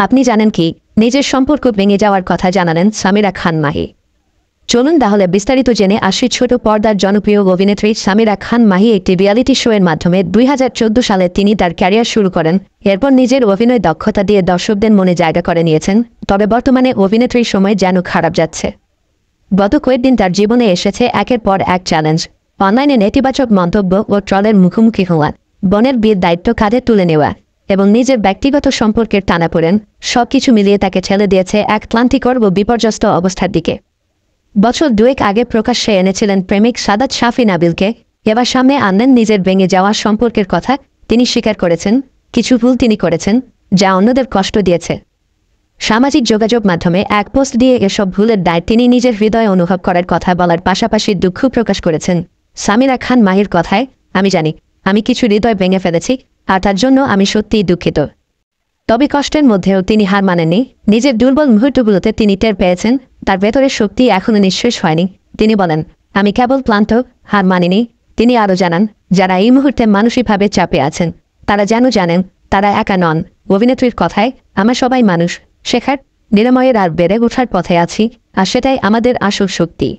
আপনি জানেন কি, নিজের সম্পর্ক ভেঙে যাওয়ার কথা জানালেন সামিরা খান মাহি। চলুন তাহলে বিস্তারিত জেনে আসি। ছোট পর্দার জনপ্রিয় অভিনেত্রী সামিরা খান মাহি একটি রিয়ালিটি শো এর মাধ্যমে 2014 সালে তিনি তার ক্যারিয়ার শুরু করেন। এরপর নিজের অভিনয় দক্ষতা দিয়ে দর্শকদের মনে জায়গা করে নিয়েছেন। তবে বর্তমানে অভিনেত্রীর সময় যেন খারাপ যাচ্ছে। গত কয়েকদিন তার জীবনে এসেছে একের পর এক চ্যালেঞ্জ। অনলাইনে নেতিবাচক মন্তব্য ও ট্রলের মুখোমুখি হওয়া, বোনের বিয়ের দায়িত্ব কাঁধে তুলে নেওয়া এবং নিজের ব্যক্তিগত সম্পর্কের টানাপোড়েন সবকিছু মিলিয়ে তাকে ঠেলে দিয়েছে এক ক্লান্তিকর ও বিপর্যস্ত অবস্থার দিকে। বছর দুয়েক আগে প্রকাশ্যে এনেছিলেন প্রেমিক সাদাত শাফি নাবিলকে। এবার সামনে আনলেন নিজের ভেঙে যাওয়া সম্পর্কের কথা। তিনি স্বীকার করেছেন কিছু ভুল তিনি করেছেন, যা অন্যদের কষ্ট দিয়েছে। সামাজিক যোগাযোগ মাধ্যমে এক পোস্ট দিয়ে এসব ভুলের দায় তিনি নিজের হৃদয়ে অনুভব করার কথা বলার পাশাপাশি দুঃখ প্রকাশ করেছেন। সামিরা খান মাহির কথায়, আমি জানি আমি কিছু হৃদয় ভেঙে ফেলেছি, আর তার জন্য আমি সত্যিই দুঃখিত। তবে কষ্টের মধ্যেও তিনি হার মানেননি। নিজের দুর্বল মুহূর্তগুলোতে তিনি টের পেয়েছেন তার ভেতরের শক্তি এখনও নিঃশেষ হয়নি। তিনি বলেন, আমি কেবল ক্লান্ত, হার মানিনি। তিনি আরও জানান, যারা এই মুহূর্তে মানসিকভাবে চাপে আছেন তারা যেন জানেন তারা একা নন। অভিনেত্রীর কথায়, আমরা সবাই মানুষ, শেখার, নিরাময়ের আর বেড়ে ওঠার পথে আছি, আর সেটাই আমাদের আসল শক্তি।